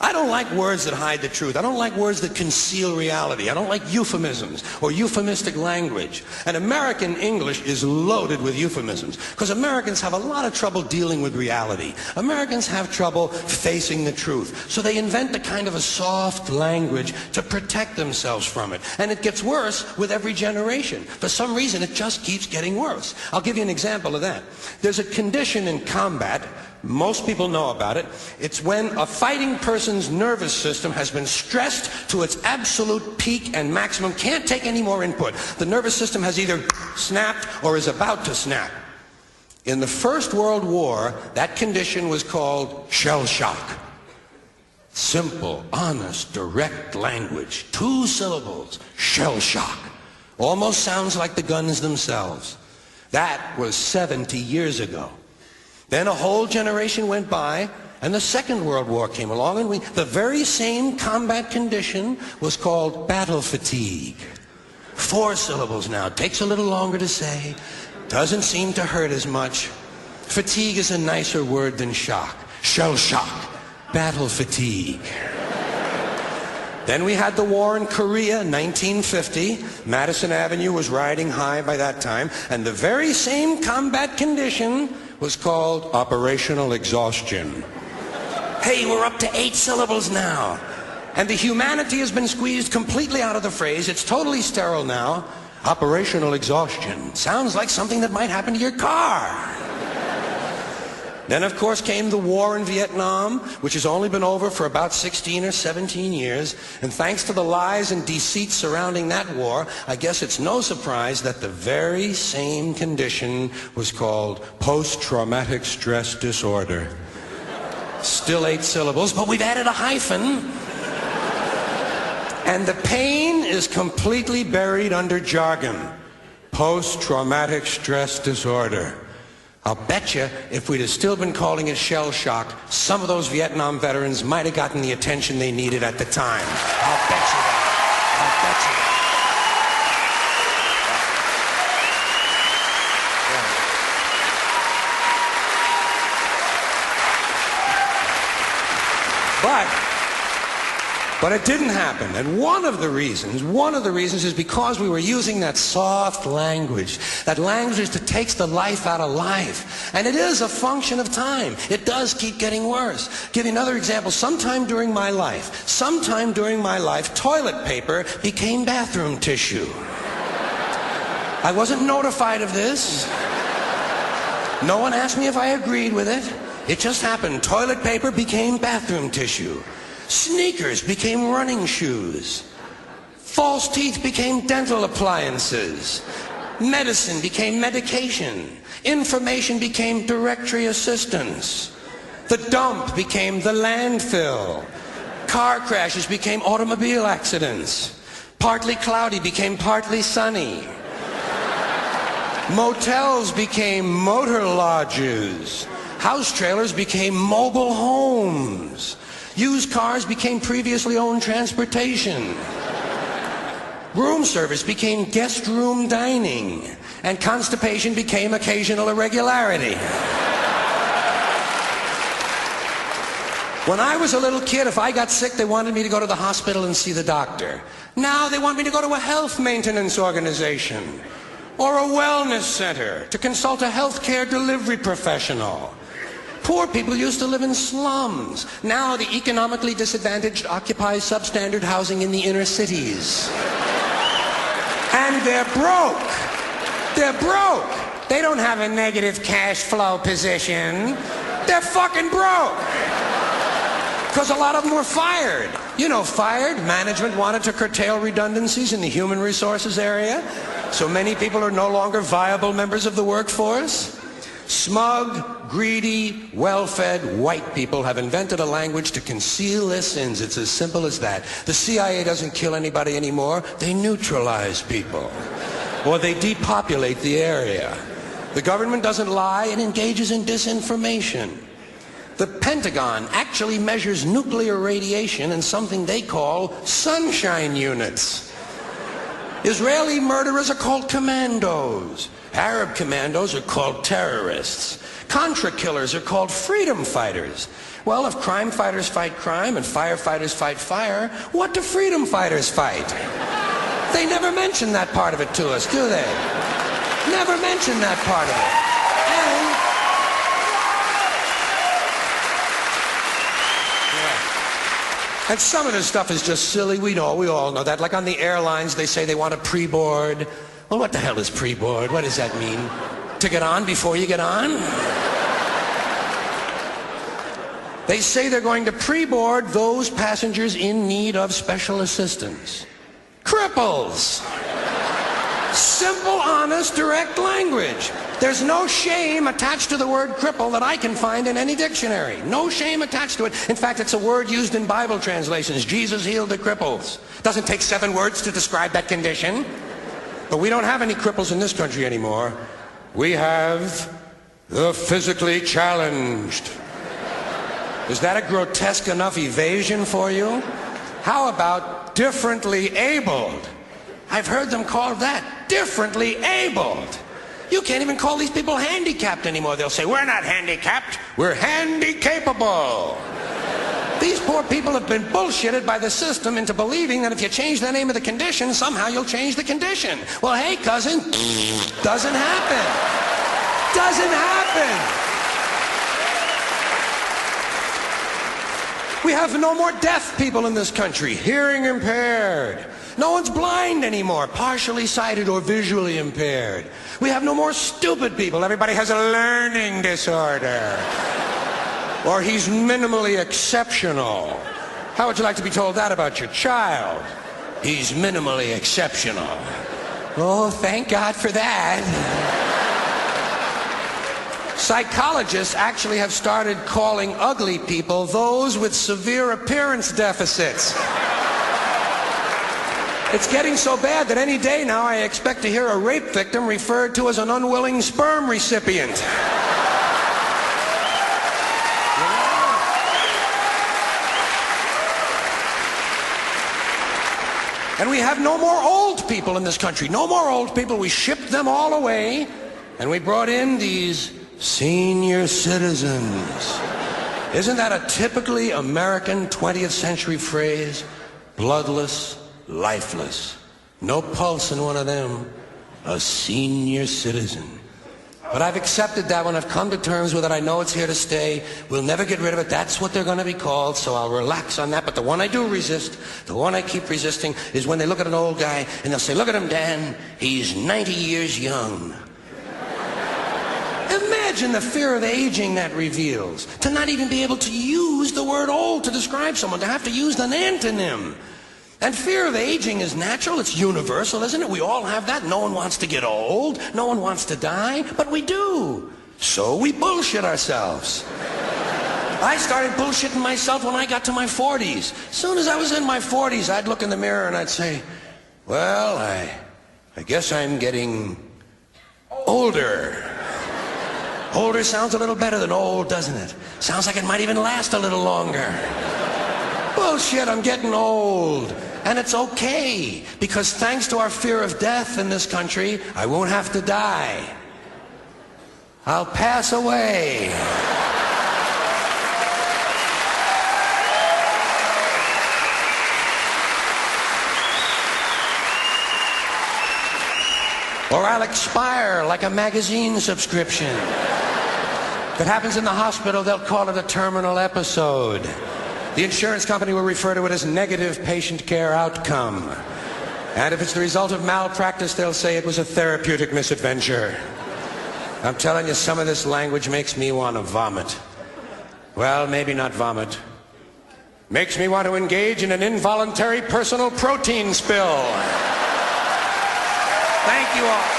I don't like words that hide the truth. I don't like words that conceal reality. I don't like euphemisms or euphemistic language. And American English is loaded with euphemisms because Americans have a lot of trouble dealing with reality. Americans have trouble facing the truth. So they invent a kind of a soft language to protect themselves from it. And it gets worse with every generation. For some reason, it just keeps getting worse. I'll give you an example of that. There's a condition in combat. Most people know about it. It's when a fighting person's nervous system has been stressed to its absolute peak and maximum, can't take any more input. The nervous system has either snapped or is about to snap. In the First World War, that condition was called shell shock. Simple, honest, direct language. 2 syllables. Shell shock. Almost sounds like the guns themselves. That was 70 years ago. Then a whole generation went by, and the Second World War came along, and the very same combat condition was called battle fatigue. 4 syllables now. Takes a little longer to say. Doesn't seem to hurt as much. Fatigue is a nicer word than shock. Shell shock. Battle fatigue. Then we had the war in Korea, 1950. Madison Avenue was riding high by that time, and the very same combat condition was called operational exhaustion. Hey, we're up to 8 syllables now. And the humanity has been squeezed completely out of the phrase. It's totally sterile now. Operational exhaustion. Sounds like something that might happen to your car. Then, of course, came the war in Vietnam, which has only been over for about 16 or 17 years. And thanks to the lies and deceit surrounding that war, I guess it's no surprise that the very same condition was called post-traumatic stress disorder. Still 8 syllables, but we've added a hyphen. And the pain is completely buried under jargon. Post-traumatic stress disorder. I'll bet you if we'd have still been calling it shell shock, some of those Vietnam veterans might have gotten the attention they needed at the time. I'll bet you that. I'll bet you that. But it didn't happen. And one of the reasons is because we were using that soft language. That language that takes the life out of life. And it is a function of time. It does keep getting worse. Give you another example. Sometime during my life, toilet paper became bathroom tissue. I wasn't notified of this. No one asked me if I agreed with it. It just happened. Toilet paper became bathroom tissue. Sneakers became running shoes. False teeth became dental appliances. Medicine became medication. Information became directory assistance. The dump became the landfill. Car crashes became automobile accidents. Partly cloudy became partly sunny. Motels became motor lodges. House trailers became mobile homes. Used cars became previously owned transportation. Room service became guest room dining. And constipation became occasional irregularity. When I was a little kid, if I got sick, they wanted me to go to the hospital and see the doctor. Now they want me to go to a health maintenance organization or a wellness center to consult a healthcare delivery professional. Poor people used to live in slums. Now the economically disadvantaged occupy substandard housing in the inner cities. And they're broke. They're broke. They don't have a negative cash flow position. They're fucking broke. Because a lot of them were fired. You know, fired. Management wanted to curtail redundancies in the human resources area. So many people are no longer viable members of the workforce. Smug, greedy, well-fed white people have invented a language to conceal their sins. It's as simple as that. The CIA doesn't kill anybody anymore. They neutralize people. Or they depopulate the area. The government doesn't lie. It engages in disinformation. The Pentagon actually measures nuclear radiation in something they call sunshine units. Israeli murderers are called commandos. Arab commandos are called terrorists. Contra killers are called freedom fighters. Well, if crime fighters fight crime and firefighters fight fire, what do freedom fighters fight? They never mention that part of it to us, do they? Never mention that part of it. And some of this stuff is just silly. We all know that. Like on the airlines, they say they want a pre-board. Well, what the hell is pre-board? What does that mean? To get on before you get on? They say they're going to pre-board those passengers in need of special assistance. Cripples! Simple, honest, direct language. There's no shame attached to the word cripple that I can find in any dictionary. No shame attached to it. In fact, it's a word used in Bible translations. Jesus healed the cripples. Doesn't take 7 words to describe that condition. But we don't have any cripples in this country anymore. We have the physically challenged. Is that a grotesque enough evasion for you? How about differently abled? I've heard them called that, differently abled. You can't even call these people handicapped anymore. They'll say, we're not handicapped, we're handy-capable. These poor people have been bullshitted by the system into believing that if you change the name of the condition, somehow you'll change the condition. Well, hey, cousin, doesn't happen. Doesn't happen. We have no more deaf people in this country, hearing impaired. No one's blind anymore, partially sighted or visually impaired. We have no more stupid people. Everybody has a learning disorder. Or he's minimally exceptional. How would you like to be told that about your child? He's minimally exceptional. Oh, thank God for that. Psychologists actually have started calling ugly people those with severe appearance deficits. It's getting so bad that any day now I expect to hear a rape victim referred to as an unwilling sperm recipient. And we have no more old people in this country. No more old people. We shipped them all away, and we brought in these senior citizens. Isn't that a typically American 20th century phrase? Bloodless, lifeless. No pulse in one of them. A senior citizen. But I've accepted that one. I've come to terms with it. I know it's here to stay. We'll never get rid of it. That's what they're going to be called, so I'll relax on that. But the one I do resist, the one I keep resisting, is when they look at an old guy and they'll say, look at him, Dan. He's 90 years young. Imagine the fear of aging that reveals. To not even be able to use the word old to describe someone, to have to use an antonym. And fear of aging is natural, it's universal, isn't it? We all have that. No one wants to get old, no one wants to die, but we do. So we bullshit ourselves. I started bullshitting myself when I got to my 40s. As soon as I was in my 40s, I'd look in the mirror and I'd say, well, I guess I'm getting older. Older sounds a little better than old, doesn't it? Sounds like it might even last a little longer. Bullshit, I'm getting old. And it's okay, because thanks to our fear of death in this country, I won't have to die. I'll pass away. Or I'll expire like a magazine subscription. If it happens in the hospital, they'll call it a terminal episode. The insurance company will refer to it as negative patient care outcome. And if it's the result of malpractice, they'll say it was a therapeutic misadventure. I'm telling you, some of this language makes me want to vomit. Well, maybe not vomit. Makes me want to engage in an involuntary personal protein spill. Thank you all.